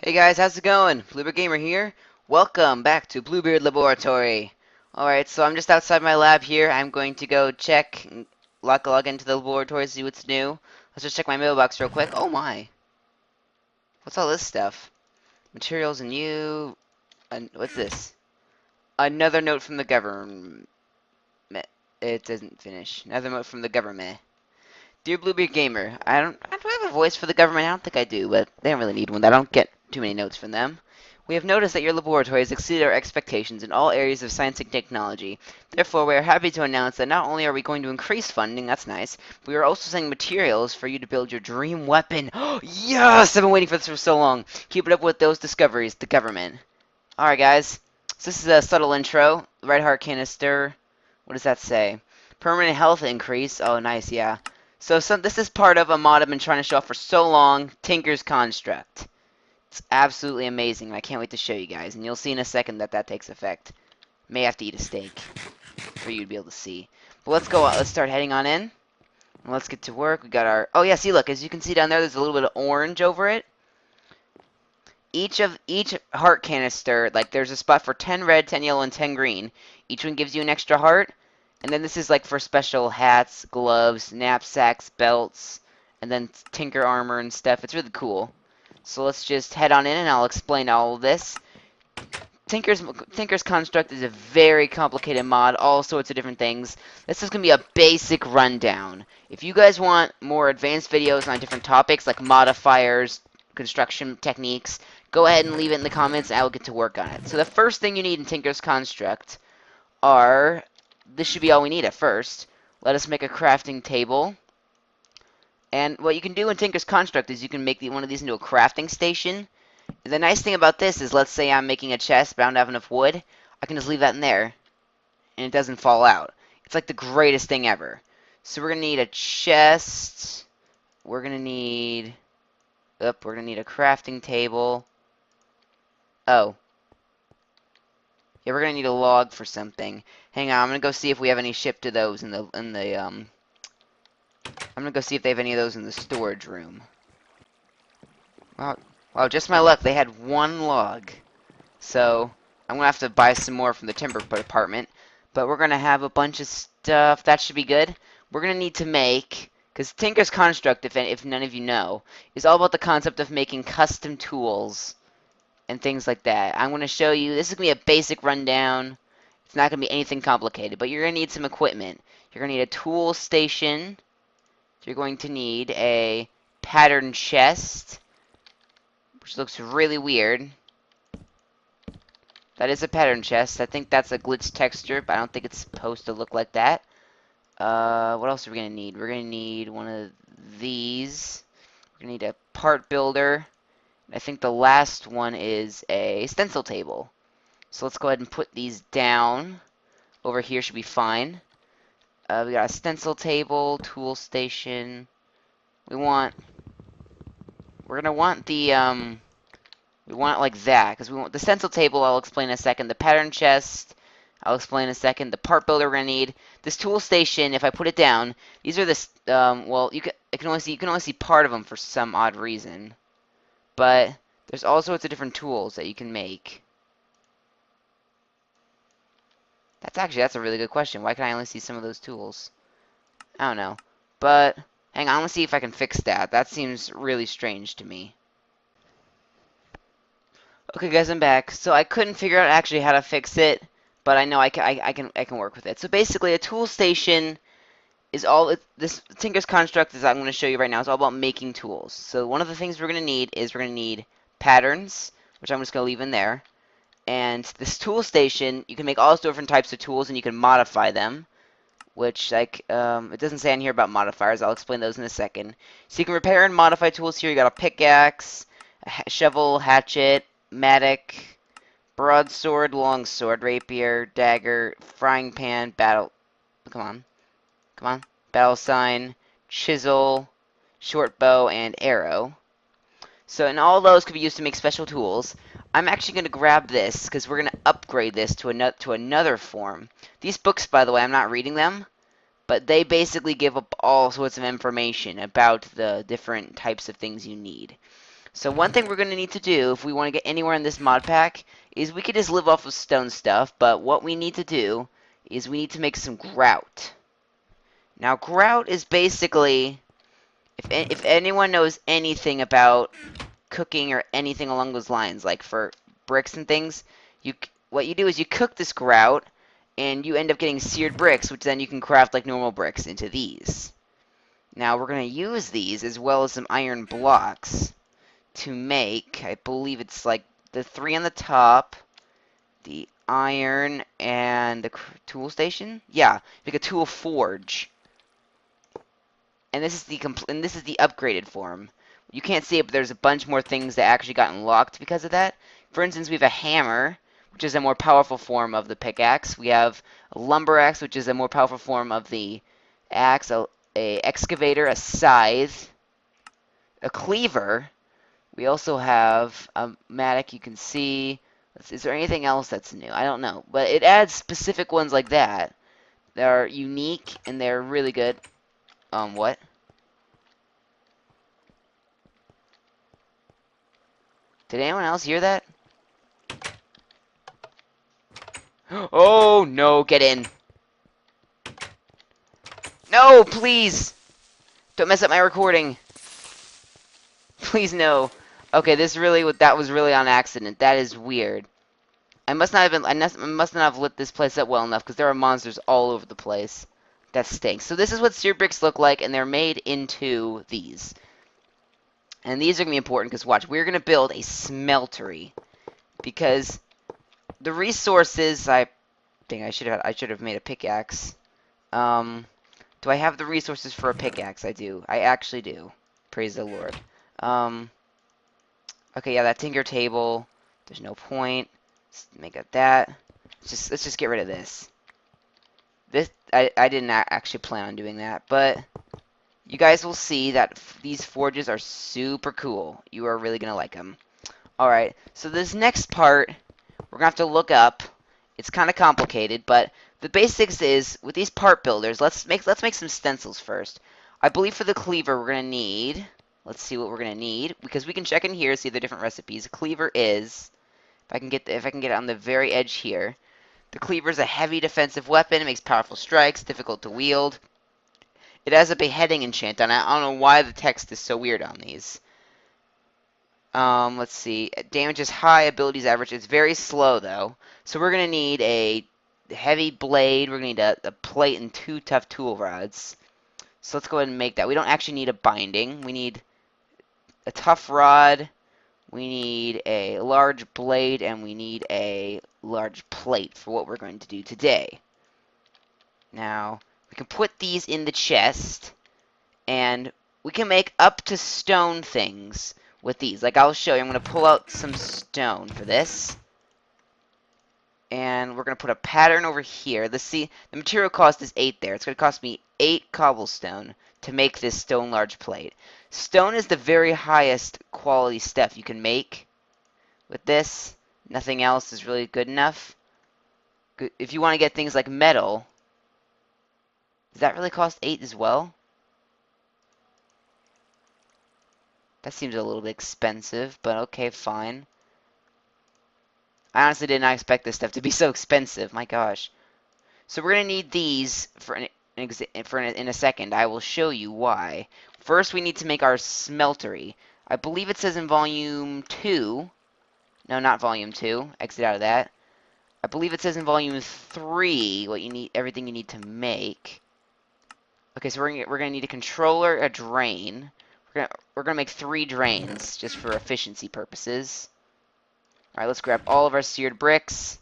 Hey guys, how's it going? Bluebeard Gamer here. Welcome back to Bluebeard Laboratory. Alright, so I'm just outside my lab here. I'm going to go check, log into the laboratory, see what's new. Let's just check my mailbox real quick. Oh my. What's all this stuff? Materials and you. And what's this? Another note from the government. It doesn't finish. Another note from the government. Dear Bluebeard Gamer, I don't have a voice for the government. I don't think I do, but they don't really need one. I don't get too many notes from them. We have noticed that your laboratory has exceeded our expectations in all areas of science and technology. Therefore, we are happy to announce that not only are we going to increase funding, that's nice, but we are also sending materials for you to build your dream weapon. Yes! I've been waiting for this for so long. Keep it up with those discoveries, the government. Alright, guys. So this is a subtle intro. Red heart canister. What does that say? Permanent health increase. Oh, nice, yeah. So this is part of a mod I've been trying to show off for so long, Tinker's Construct. It's absolutely amazing. I can't wait to show you guys, and you'll see in a second that that takes effect. May have to eat a steak for you to be able to see. But let's go. Let's start heading on in. And let's get to work. We got our. Oh yeah, see, look, as you can see down there, there's a little bit of orange over it. Each heart canister, like there's a spot for 10 red, 10 yellow, and 10 green. Each one gives you an extra heart. And then this is like for special hats, gloves, knapsacks, belts, and then Tinker armor and stuff. It's really cool. So let's just head on in and I'll explain all of this. Tinker's Construct is a very complicated mod, all sorts of different things. This is going to be a basic rundown. If you guys want more advanced videos on different topics like modifiers, construction techniques, go ahead and leave it in the comments and I will get to work on it. So the first thing you need in Tinker's Construct are, this should be all we need at first. Let us make a crafting table. And what you can do in Tinker's Construct is you can make one of these into a crafting station. The nice thing about this is, let's say I'm making a chest, but I don't have enough wood. I can just leave that in there, and it doesn't fall out. It's like the greatest thing ever. So we're going to need a chest. We're going to need... we're going to need a crafting table. Oh. Yeah, we're going to need a log for something. Hang on, I'm going to go see if we have any shipped to those I'm going to go see if they have any of those in the storage room. Wow, just my luck, they had one log. So, I'm going to have to buy some more from the timber department. But we're going to have a bunch of stuff. That should be good. We're going to need to make... because Tinker's Construct, if none of you know, is all about the concept of making custom tools and things like that. I'm going to show you... this is going to be a basic rundown. It's not going to be anything complicated. But you're going to need some equipment. You're going to need a tool station. You're going to need a pattern chest, which looks really weird. That is a pattern chest. I think that's a glitch texture, but I don't think it's supposed to look like that. What else are we going to need? We're going to need one of these. We're going to need a part builder. I think the last one is a stencil table. So let's go ahead and put these down. Over here should be fine. We got a stencil table, tool station. We're gonna want the, we want it like that, because we want the stencil table, I'll explain in a second. The pattern chest, I'll explain in a second. The part builder we're gonna need. This tool station, if I put it down, these are the, well, you can only see part of them for some odd reason. But there's all sorts of different tools that you can make. That's a really good question. Why can I only see some of those tools? I don't know. But, hang on, let's see if I can fix that. That seems really strange to me. Okay, guys, I'm back. So I couldn't figure out actually how to fix it, but I know I can work with it. So basically, a tool station is this Tinker's Construct, as I'm going to show you right now, is all about making tools. So one of the things we're going to need is we're going to need patterns, which I'm just going to leave in there. And this tool station, you can make all different types of tools, and you can modify them. Which, like, it doesn't say in here about modifiers. I'll explain those in a second. So you can repair and modify tools here. You got a pickaxe, a shovel, hatchet, mattock, broadsword, longsword, rapier, dagger, frying pan, battle... come on. Battle sign, chisel, short bow, and arrow. So, and all those could be used to make special tools. I'm actually going to grab this, because we're going to upgrade this to another form. These books, by the way, I'm not reading them, but they basically give up all sorts of information about the different types of things you need. So one thing we're going to need to do if we want to get anywhere in this mod pack is we could just live off of stone stuff, but what we need to do is we need to make some grout. Now grout is basically, if anyone knows anything about cooking or anything along those lines, like for bricks and things, what you do is you cook this grout and you end up getting seared bricks, which then you can craft like normal bricks into these. Now we're going to use these as well as some iron blocks to make, I believe it's like the 3 on the top, the iron, and the tool station? Yeah, like a tool forge. And this is the upgraded form. You can't see it, but there's a bunch more things that actually got unlocked because of that. For instance, we have a hammer, which is a more powerful form of the pickaxe. We have a lumber axe, which is a more powerful form of the axe, a excavator, a scythe, a cleaver. We also have a mattock, you can see. Is there anything else that's new? I don't know. But it adds specific ones like that. They're unique, and they're really good. What? Did anyone else hear that? Oh, no, get in. No, please! Don't mess up my recording. Please, no. Okay, that was really on accident. That is weird. I must not have lit this place up well enough, because there are monsters all over the place. That stinks. So this is what seared bricks look like, and they're made into these. And these are going to be important, because watch, we're going to build a smeltery. Because the resources, I think I should have made a pickaxe. Do I have the resources for a pickaxe? I do. I actually do. Praise the Lord. Okay, yeah, that tinker table. There's no point. Let's make it that. Let's just get rid of this. I didn't actually plan on doing that, but you guys will see that these forges are super cool. You are really gonna like them. All right, so this next part we're gonna have to look up. It's kind of complicated, but the basics is with these part builders. Let's make some stencils first. I believe for the cleaver we're gonna need. Let's see what we're gonna need, because we can check in here, see the different recipes. A cleaver is, if I can get it on the very edge here. The cleaver is a heavy defensive weapon. It makes powerful strikes, difficult to wield. It has a beheading enchant on it. I don't know why the text is so weird on these. Let's see. Damage is high, abilities average. It's very slow though. So we're gonna need a heavy blade. We're gonna need a plate and 2 tough tool rods. So let's go ahead and make that. We don't actually need a binding. We need a tough rod, we need a large blade, and we need a large plate for what we're going to do today. Now, we can put these in the chest, and we can make up to stone things with these. Like, I'll show you. I'm going to pull out some stone for this. And we're going to put a pattern over here. Let's see. The material cost is 8 there. It's going to cost me 8 cobblestone to make this stone large plate. Stone is the very highest quality stuff you can make with this. Nothing else is really good enough. If you want to get things like metal, does that really cost 8 as well? That seems a little bit expensive, but okay, fine. I honestly did not expect this stuff to be so expensive. My gosh. So we're going to need these in a second. I will show you why. First, we need to make our smeltery. I believe it says in volume 2. No, not volume 2. Exit out of that. I believe it says in volume 3 what you need, everything you need to make. Okay, so we're gonna need a controller, a drain. We're gonna make 3 drains just for efficiency purposes. All right, let's grab all of our seared bricks.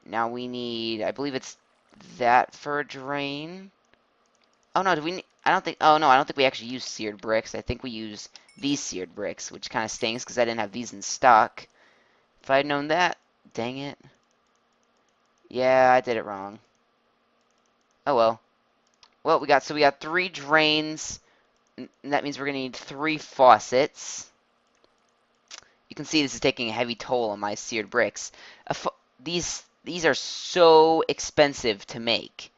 Now we need, I believe it's that for a drain. Oh no, I don't think. Oh no, I don't think we actually use seared bricks. I think we use these seared bricks, which kind of stinks because I didn't have these in stock. If I'd known that, dang it. Yeah, I did it wrong. Oh well. Well, we got 3 drains, and that means we're gonna need 3 faucets. You can see this is taking a heavy toll on my seared bricks. These are so expensive to make.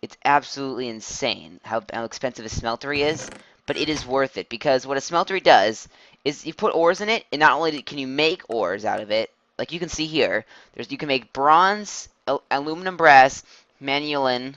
It's absolutely insane how expensive a smeltery is. but it is worth it because what a smeltery does is you put ores in it, and not only can you make ores out of it, like you can see here, you can make bronze, aluminum, brass, manulin,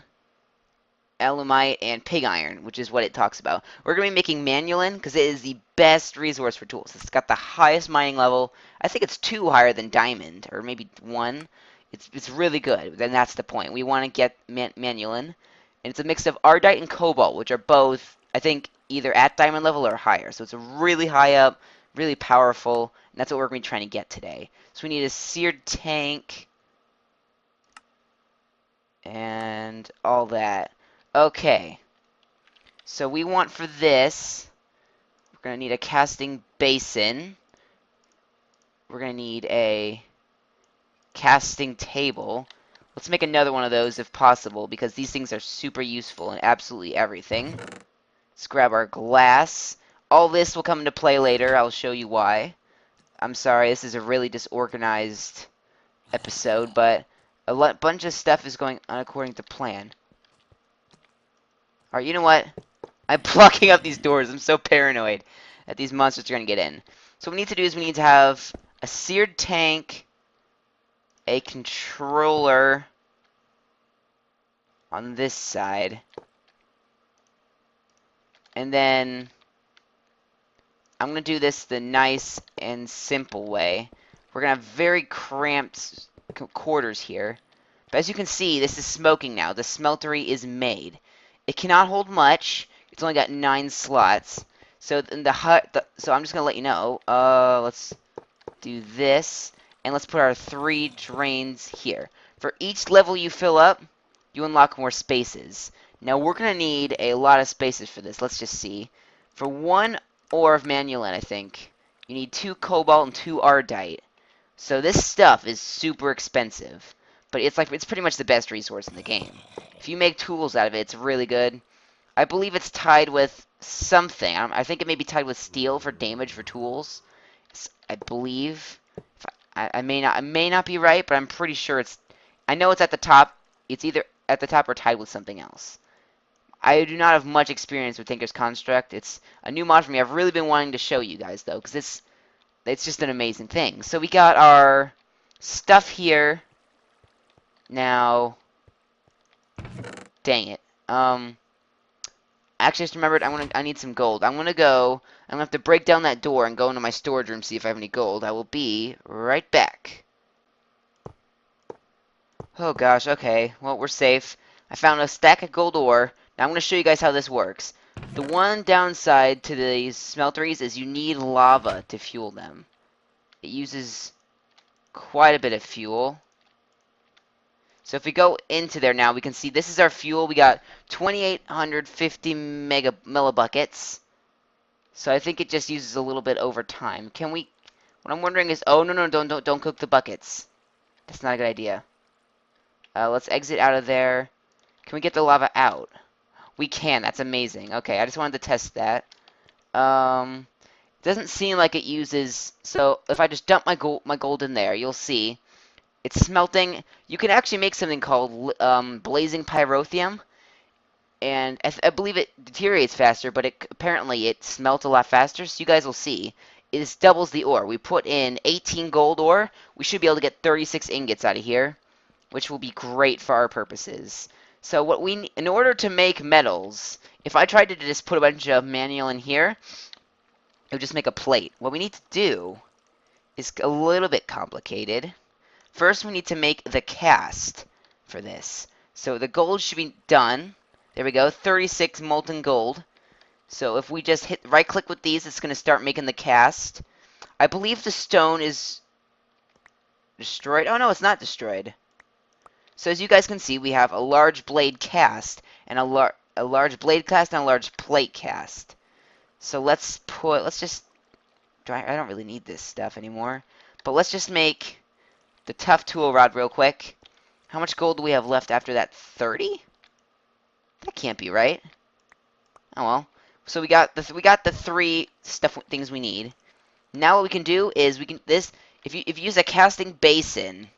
alumite, and pig iron, which is what it talks about. We're going to be making manulin because it is the best resource for tools. It's got the highest mining level. I think it's 2 higher than diamond, or maybe 1. It's really good. Then that's the point. We want to get manulin, and it's a mix of ardite and cobalt, which are both, I think, either at diamond level or higher. So it's a really high up, really powerful, and that's what we're going to be trying to get today. So we need a seared tank and all that. Okay, so we want for this, we're going to need a casting basin. We're going to need a casting table. Let's make another one of those if possible, because these things are super useful in absolutely everything. Let's grab our glass. All this will come into play later. I'll show you why. I'm sorry, this is a really disorganized episode, but a bunch of stuff is going on according to plan. Alright, you know what? I'm blocking up these doors. I'm so paranoid that these monsters are going to get in. So what we need to do is we need to have a seared tank, a controller on this side, and then I'm going to do this the nice and simple way. We're going to have very cramped quarters here. But as you can see, this is smoking now. The smeltery is made. It cannot hold much. It's only got 9 slots. So in so I'm just gonna let you know. Let's do this, and let's put our 3 drains here. For each level you fill up, you unlock more spaces. Now we're gonna need a lot of spaces for this. Let's just see. For 1 ore of manulin, I think you need 2 cobalt and 2 ardite. So this stuff is super expensive, but it's pretty much the best resource in the game. If you make tools out of it, it's really good. I believe it's tied with something. I think it may be tied with steel for damage for tools. I believe. I may not be right, but I'm pretty sure it's. I know it's at the top. It's either at the top or tied with something else. I do not have much experience with Tinker's Construct. It's a new mod for me. I've really been wanting to show you guys though, because it's just an amazing thing. So we got our stuff here. Now, dang it. Actually, just remembered I need some gold. I'm gonna have to break down that door and go into my storage room, see if I have any gold. I will be right back. Oh gosh, okay. Well, we're safe. I found a stack of gold ore. Now I'm gonna show you guys how this works. The one downside to these smelteries is you need lava to fuel them. It uses quite a bit of fuel. So if we go into there now, we can see this is our fuel. We got 2,850 millibuckets. So I think it just uses a little bit over time. Can we? What I'm wondering is, oh no, don't cook the buckets. That's not a good idea. Let's exit out of there. Can we get the lava out? We can. That's amazing. Okay, I just wanted to test that. It doesn't seem like it uses. So if I just dump my gold in there, you'll see. It's smelting. You can actually make something called blazing pyrotheum, and I believe it deteriorates faster, but apparently it smelts a lot faster, so you guys will see. It doubles the ore. We put in 18 gold ore. We should be able to get 36 ingots out of here, which will be great for our purposes. So what in order to make metals, if I tried to just put a bunch of manual in here, it would just make a plate. What we need to do is a little bit complicated. First, we need to make the cast for this. So the gold should be done. There we go, 36 molten gold. So if we just hit right-click with these, it's going to start making the cast. I believe the stone is destroyed. Oh, no, it's not destroyed. So as you guys can see, we have a large blade cast, and a large blade cast, and a large plate cast. So let's just... I don't really need this stuff anymore. But let's just make the tough tool rod real quick. How much gold do we have left after that? 30? That can't be right. Oh well. So we got the 3 things we need. Now what we can do is if you use a casting basin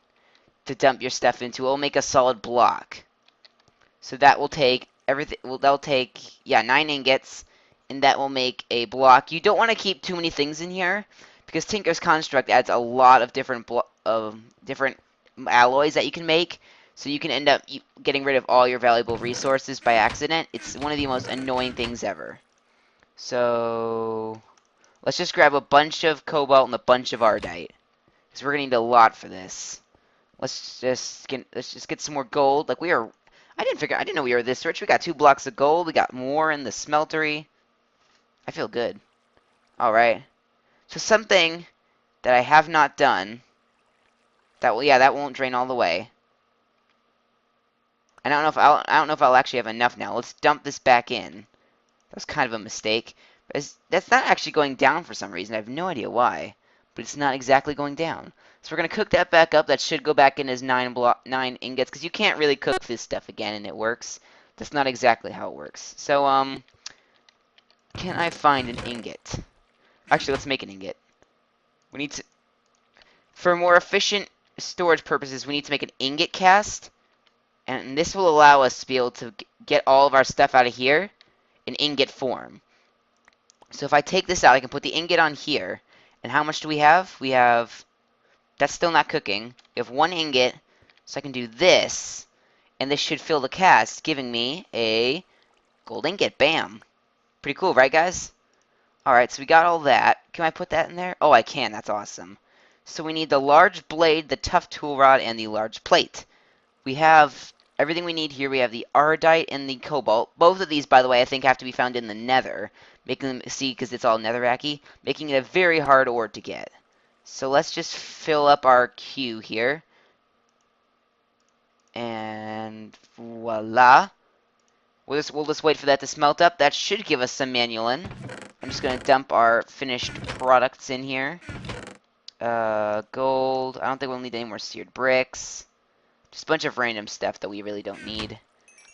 to dump your stuff into, it'll make a solid block. So that will take everything. Well, that'll take 9 ingots. and that will make a block. You don't want to keep too many things in here because Tinker's Construct adds a lot of different alloys that you can make. So you can end up getting rid of all your valuable resources by accident. It's one of the most annoying things ever. So let's just grab a bunch of cobalt and a bunch of ardite, because we're gonna need a lot for this. Let's just get some more gold. Like I didn't know we were this rich. We got 2 blocks of gold. We got more in the smeltery. I feel good. All right. So something that I have not done. That won't drain all the way. And I don't know if I'll actually have enough now. Let's dump this back in. That was kind of a mistake. That's not actually going down for some reason. I have no idea why, but it's not exactly going down. So we're gonna cook that back up. That should go back in as 9 ingots, because you can't really cook this stuff again and it works. That's not exactly how it works. So can I find an ingot? Actually, let's make an ingot. We need to, for more efficient storage purposes, we need to make an ingot cast, and this will allow us to be able to get all of our stuff out of here in ingot form. So if I take this out, I can put the ingot on here. And how much do we have? We have... That's still not cooking. We have 1 ingot, so I can do this, and this should fill the cast, giving me a gold ingot. Bam! Pretty cool, right, guys? Alright, so we got all that. Can I put that in there? Oh, I can. That's awesome. So we need the large blade, the tough tool rod, and the large plate. We have everything we need here. We have the ardite and the cobalt. Both of these, by the way, I think have to be found in the nether. Making them, see, because it's all netherracky, making it a very hard ore to get. So let's just fill up our queue here. And voila. We'll just wait for that to smelt up. That should give us some manulin. I'm just going to dump our finished products in here. Gold. I don't think we'll need any more seared bricks. Just a bunch of random stuff that we really don't need.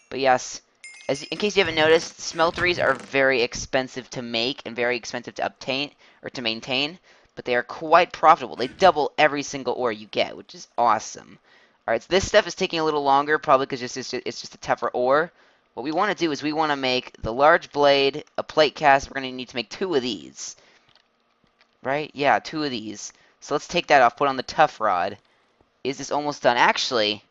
But yes, in case you haven't noticed, smelteries are very expensive to make and very expensive to obtain or to maintain, but they are quite profitable. They double every single ore you get, which is awesome. Alright, so this stuff is taking a little longer, probably because it's just a tougher ore. What we want to do is we want to make the large blade, a plate cast. We're going to need to make 2 of these. Right? Yeah, 2 of these. So let's take that off, put on the tough rod. Is this almost done? Actually,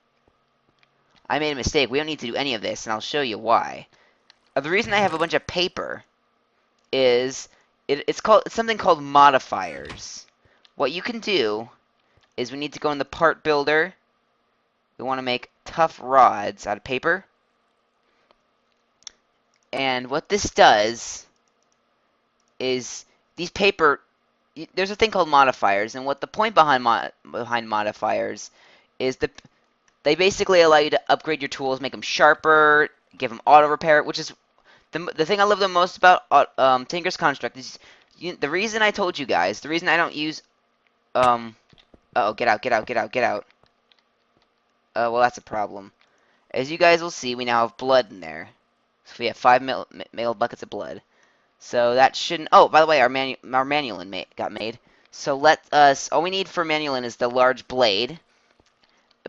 I made a mistake. We don't need to do any of this, and I'll show you why. The reason I have a bunch of paper is it's something called modifiers. What you can do is we need to go in the part builder. We want to make tough rods out of paper. And what this does is there's a thing called modifiers, and what the point behind modifiers is they basically allow you to upgrade your tools, make them sharper, give them auto repair, which is the thing I love the most about Tinker's Construct is the reason I told you guys, the reason I don't use uh-oh, get out. Well, that's a problem. As you guys will see, we now have blood in there. So we have 5 male buckets of blood. So that shouldn't... Oh, by the way, our manulin got made. So all we need for manulin is the large blade.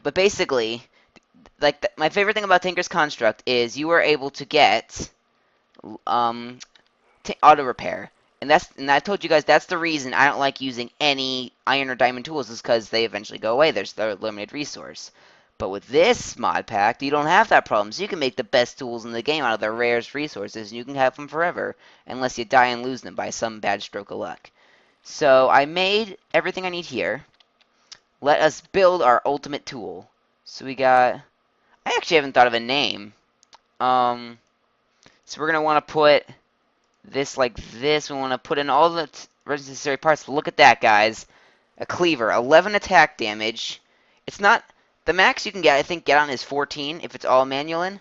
But basically, like my favorite thing about Tinker's Construct is you are able to get auto repair. And I told you guys that's the reason I don't like using any iron or diamond tools, is because they eventually go away. There's their limited resource. But with this mod pack, you don't have that problem. So you can make the best tools in the game out of the rarest resources, and you can have them forever, unless you die and lose them by some bad stroke of luck. So I made everything I need here. Let us build our ultimate tool. So we got... I actually haven't thought of a name. So we're going to want to put this like this. We want to put in all the necessary parts. Look at that, guys. A cleaver. 11 attack damage. It's not... The max you can get, I think, get on is 14 if it's all manulin.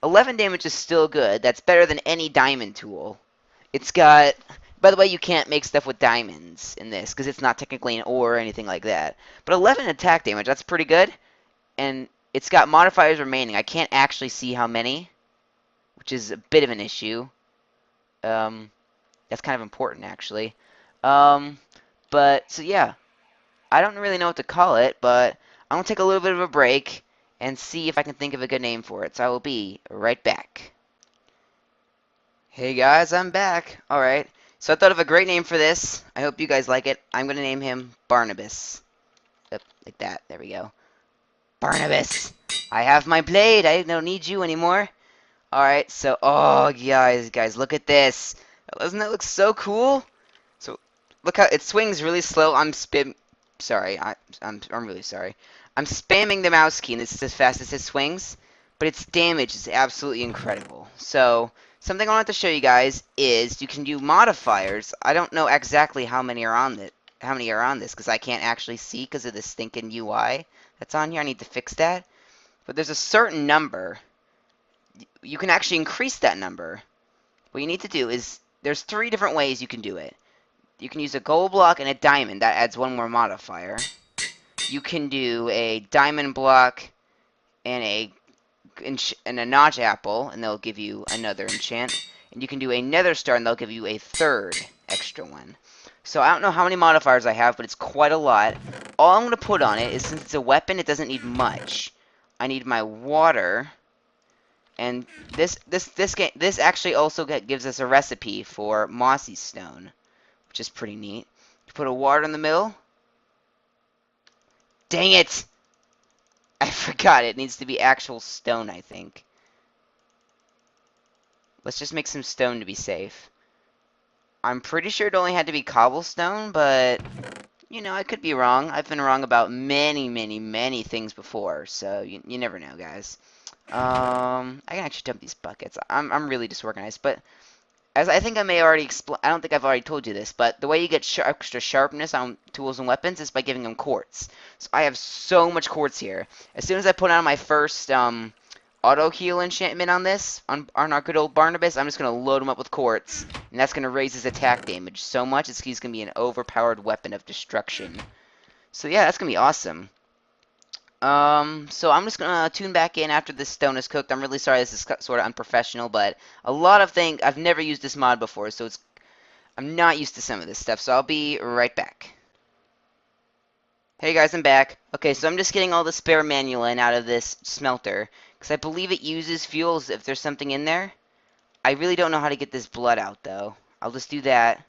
11 damage is still good. That's better than any diamond tool. It's got... By the way, you can't make stuff with diamonds in this, because it's not technically an ore or anything like that. But 11 attack damage, that's pretty good. And it's got modifiers remaining. I can't actually see how many, which is a bit of an issue. That's kind of important, actually. But, so yeah. I don't really know what to call it, but I'm going to take a little bit of a break and see if I can think of a good name for it. So I will be right back. Hey guys, I'm back. Alright, so I thought of a great name for this. I hope you guys like it. I'm gonna name him Barnabas. Yep, like that. There we go. Barnabas! I have my blade. I don't need you anymore. Alright, so, oh, guys, look at this. Doesn't that look so cool? So, look how it swings really slow. Sorry, I'm really sorry. I'm spamming the mouse key, and this is as fast as it swings. But its damage is absolutely incredible. So, something I want to show you guys is you can do modifiers. I don't know exactly how many are on this, because I can't actually see because of the stinking UI that's on here. I need to fix that. But there's a certain number. You can actually increase that number. What you need to do is there's 3 different ways you can do it. You can use a gold block and a diamond. That adds 1 more modifier. You can do a diamond block and a notch apple, and they'll give you another enchant. And you can do a nether star, and they'll give you a 3rd extra one. So I don't know how many modifiers I have, but it's quite a lot. All I'm going to put on it is, since it's a weapon, it doesn't need much. I need my water. And this actually also gives us a recipe for mossy stone, which is pretty neat. You put a water in the middle. Dang it! I forgot it needs to be actual stone, I think. Let's just make some stone to be safe. I'm pretty sure it only had to be cobblestone, but you know, I could be wrong. I've been wrong about many things before, so you never know, guys. I can actually dump these buckets. I'm really disorganized, but as I think I may already explain, I don't think I've already told you this, but the way you get extra sharpness on tools and weapons is by giving them quartz. So I have so much quartz here. As soon as I put on my first auto heal enchantment on this, on our good old Barnabas, I'm just gonna load him up with quartz, and that's gonna raise his attack damage so much he's gonna be an overpowered weapon of destruction. So yeah, that's gonna be awesome. So I'm just gonna tune back in after this stone is cooked. I'm really sorry this is sort of unprofessional, but a lot of things, I've never used this mod before, so I'm not used to some of this stuff, so I'll be right back. Hey guys, I'm back. Okay, so I'm just getting all the spare manulin out of this smelter, because I believe it uses fuels if there's something in there. I really don't know how to get this blood out, though. I'll just do that.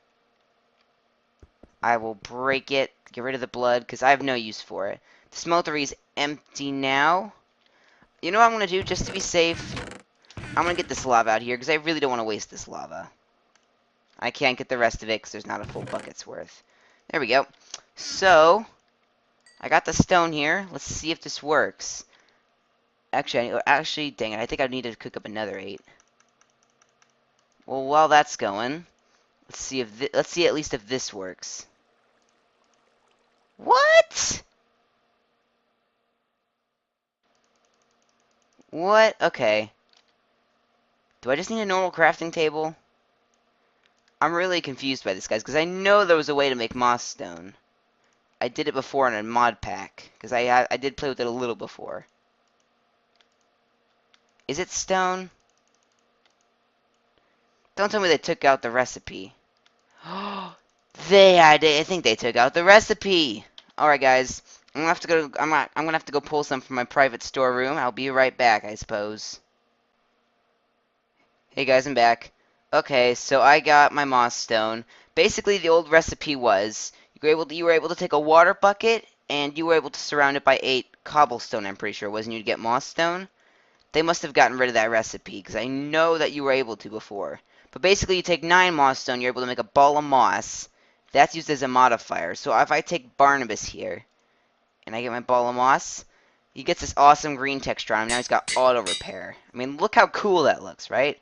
I will break it, get rid of the blood, because I have no use for it. The smelter is empty now. You know what I'm going to do, just to be safe? I'm going to get this lava out here, because I really don't want to waste this lava. I can't get the rest of it, because there's not a full bucket's worth. There we go. So, I got the stone here. Let's see if this works. Actually, dang it, I think I need to cook up another 8. Well, while that's going, let's see at least if this works. What? What? Okay. Do I just need a normal crafting table? I'm really confused by this, guys, because I know there was a way to make moss stone. I did it before in a mod pack, because I did play with it a little before. Is it stone? Don't tell me they took out the recipe. I think they took out the recipe. All right, guys. I'm gonna have to go. I'm gonna have to go pull some from my private storeroom. I'll be right back, I suppose. Hey guys, I'm back. Okay, so I got my moss stone. Basically, the old recipe was you were able to take a water bucket and you were able to surround it by 8 cobblestone. I'm pretty sure, wasn't you, to get moss stone? They must have gotten rid of that recipe because I know that you were able to before. But basically, you take 9 moss stone, you're able to make a ball of moss. That's used as a modifier. So if I take Barnabas here and I get my ball of moss, he gets this awesome green texture on him. Now he's got auto repair. I mean, look how cool that looks, right?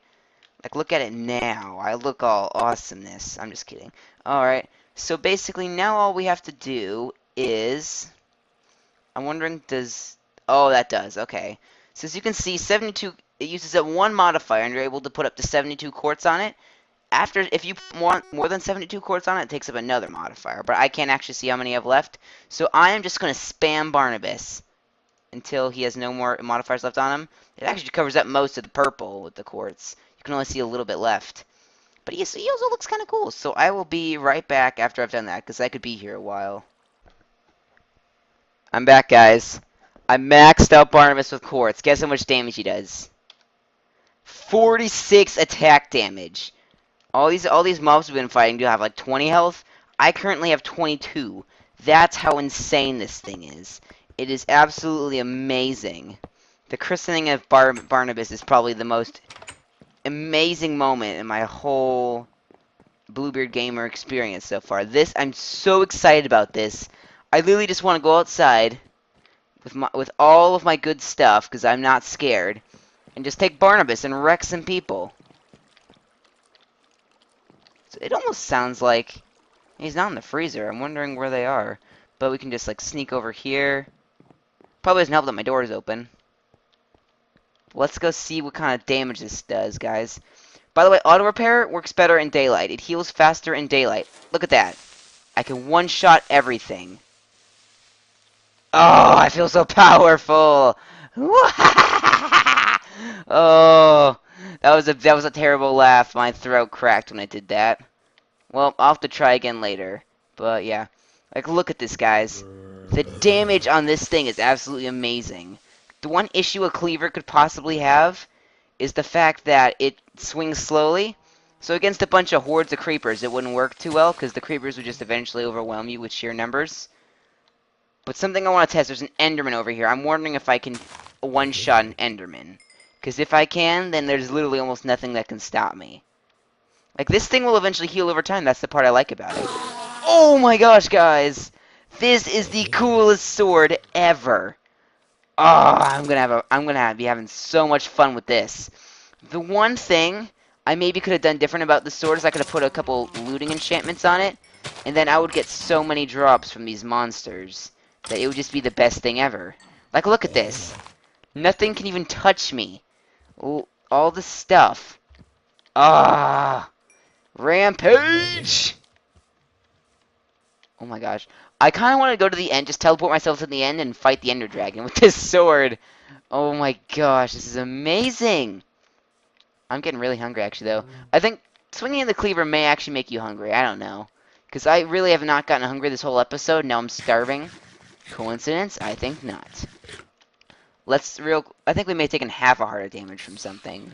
Like, look at it now. I look all awesomeness. I'm just kidding. Alright, so basically now all we have to do is... I'm wondering, does... Oh, that does. Okay. So as you can see, 72... It uses a 1 modifier, and you're able to put up to 72 quartz on it. If you want more than 72 quartz on it, it takes up another modifier. But I can't actually see how many I have left. So I am just going to spam Barnabas until he has no more modifiers left on him. It actually covers up most of the purple with the quartz. You can only see a little bit left. But he also looks kind of cool. So I will be right back after I've done that, because I could be here a while. I'm back, guys. I maxed out Barnabas with quartz. Guess how much damage he does. 46 attack damage. All these mobs we've been fighting do have like 20 health. I currently have 22. That's how insane this thing is. It is absolutely amazing. The christening of Barnabas is probably the most amazing moment in my whole Bluebeard Gamer experience so far. I'm so excited about this. I literally just want to go outside with all of my good stuff because I'm not scared, and just take Barnabas and wreck some people. So it almost sounds like he's not in the freezer. I'm wondering where they are, but we can just like sneak over here. Probably doesn't help that my door is open. Let's go see what kind of damage this does, guys. By the way, auto repair works better in daylight. It heals faster in daylight. Look at that. I can one-shot everything. Oh, I feel so powerful. Oh, that was a terrible laugh. My throat cracked when I did that. Well, I'll have to try again later. But yeah, like look at this, guys. The damage on this thing is absolutely amazing. The one issue a cleaver could possibly have is the fact that it swings slowly. So against a bunch of hordes of creepers, it wouldn't work too well, because the creepers would just eventually overwhelm you with sheer numbers. But something I want to test, there's an Enderman over here. I'm wondering if I can one-shot an Enderman. Because if I can, then there's literally almost nothing that can stop me. Like, this thing will eventually heal over time. That's the part I like about it. Oh my gosh, guys! This is the coolest sword ever. Oh, I'm gonna be having so much fun with this. The one thing I maybe could have done different about the sword is I could have put a couple looting enchantments on it, and then I would get so many drops from these monsters that it would just be the best thing ever. Like, look at this. Nothing can even touch me. All the stuff. Ah, rampage! Oh my gosh. I kind of want to go to the end, just teleport myself to the end and fight the Ender Dragon with this sword. Oh my gosh, this is amazing. I'm getting really hungry, actually, though. I think swinging the cleaver may actually make you hungry. I don't know. Because I really have not gotten hungry this whole episode. Now I'm starving. Coincidence? I think not. I think we may have taken half a heart of damage from something.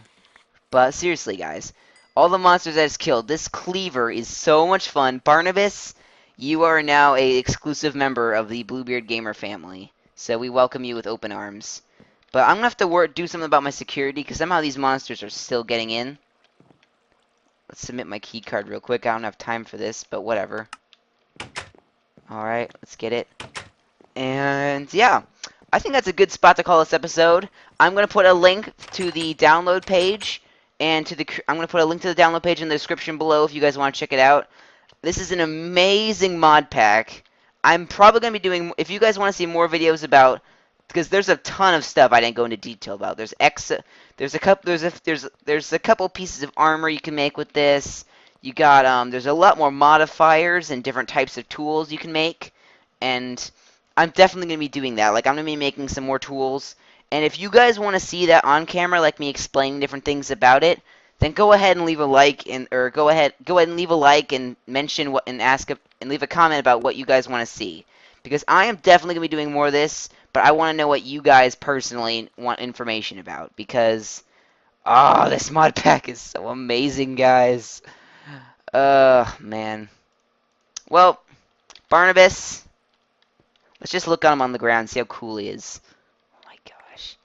But seriously, guys. All the monsters that it's killed. This cleaver is so much fun. Barnabas, you are now a exclusive member of the Bluebeard Gamer family. So we welcome you with open arms. But I'm going to have to do something about my security, because somehow these monsters are still getting in. Let's submit my key card real quick. I don't have time for this, but whatever. Alright, let's get it. And yeah, I think that's a good spot to call this episode. I'm going to put a link to the download page, and I'm going to put a link to the download page in the description below if you guys want to check it out. This is an amazing mod pack. I'm probably going to be doing, if you guys want to see more videos about, because there's a ton of stuff I didn't go into detail about. There's a couple pieces of armor you can make with this. You got there's a lot more modifiers and different types of tools you can make, and I'm definitely going to be doing that. Like, I'm going to be making some more tools, and if you guys want to see that on camera, like me explaining different things about it, then go ahead and leave a like, or go ahead and leave a like and mention what and leave a comment about what you guys want to see. Because I am definitely going to be doing more of this, but I want to know what you guys personally want information about. Because, oh, this mod pack is so amazing, guys. Man. Well, Barnabas, let's just look at him on the ground and see how cool he is. Oh my gosh.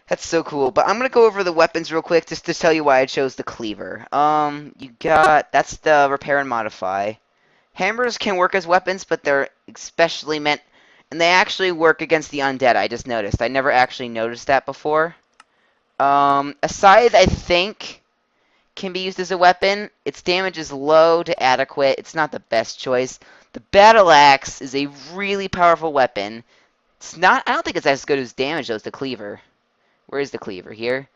That's so cool. But I'm going to go over the weapons real quick just to tell you why I chose the cleaver. That's the repair and modify. Hammers can work as weapons, but they're especially meant, and they actually work against the undead, I just noticed. I never actually noticed that before. A scythe, I think, can be used as a weapon. Its damage is low to adequate. It's not the best choice. The battle axe is a really powerful weapon. I don't think it's as good as damage, though, as the cleaver. Where is the cleaver? Here?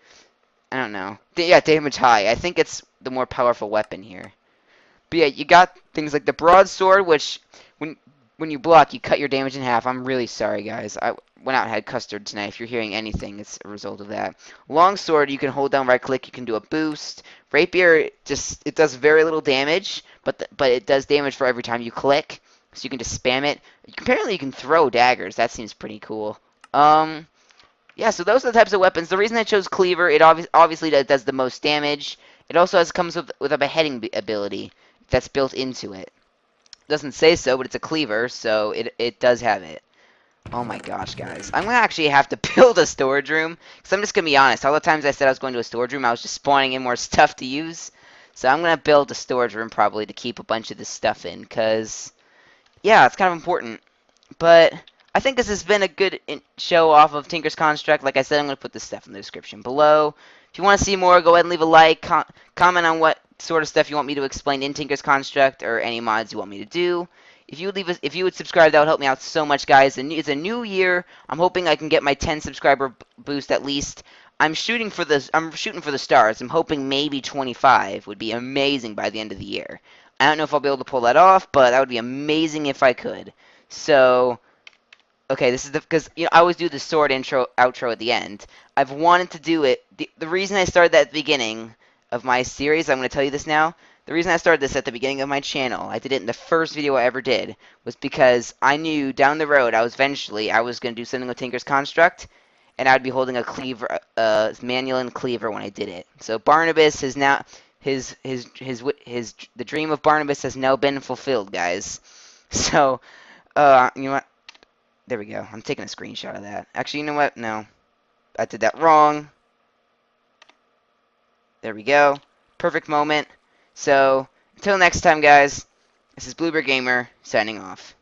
I don't know. Yeah, damage high. I think it's the more powerful weapon here. But yeah, you got things like the broadsword, which when you block, you cut your damage in half. I'm really sorry, guys. I went out and had custard tonight. If you're hearing anything, it's a result of that. Longsword, you can hold down right click. You can do a boost. Rapier, it does very little damage, but it does damage for every time you click. So you can just spam it. Apparently, you can throw daggers. That seems pretty cool. Yeah, so those are the types of weapons. The reason I chose cleaver, it obviously does the most damage. It also comes with a beheading ability that's built into it. It doesn't say so, but it's a cleaver, so it does have it. Oh my gosh, guys. I'm going to actually have to build a storage room, because I'm just going to be honest. All the times I said I was going to a storage room, I was just spawning in more stuff to use. So I'm going to build a storage room probably to keep a bunch of this stuff in, because, yeah, it's kind of important. But I think this has been a good show off of Tinker's Construct. Like I said, I'm going to put this stuff in the description below. If you want to see more, go ahead and leave a like, comment on what sort of stuff you want me to explain in Tinker's Construct, or any mods you want me to do. If you would subscribe, that would help me out so much, guys. And it's a new year. I'm hoping I can get my 10 subscriber boost at least. I'm shooting for the stars. I'm hoping maybe 25 would be amazing by the end of the year. I don't know if I'll be able to pull that off, but that would be amazing if I could. So, okay, this is because I always do the sword outro at the end. I've wanted to do it. The reason I started that at the beginning of my series, I'm going to tell you this now. The reason I started this at the beginning of my channel, I did it in the first video I ever did, was because I knew down the road I was going to do something with Tinker's Construct, and I'd be holding a cleaver, manual and cleaver when I did it. So Barnabas has now the dream of Barnabas has now been fulfilled, guys. So, you know what? There we go. I'm taking a screenshot of that. Actually, you know what? No. I did that wrong. There we go. Perfect moment. So, until next time, guys, this is Bluebeard Gamer, signing off.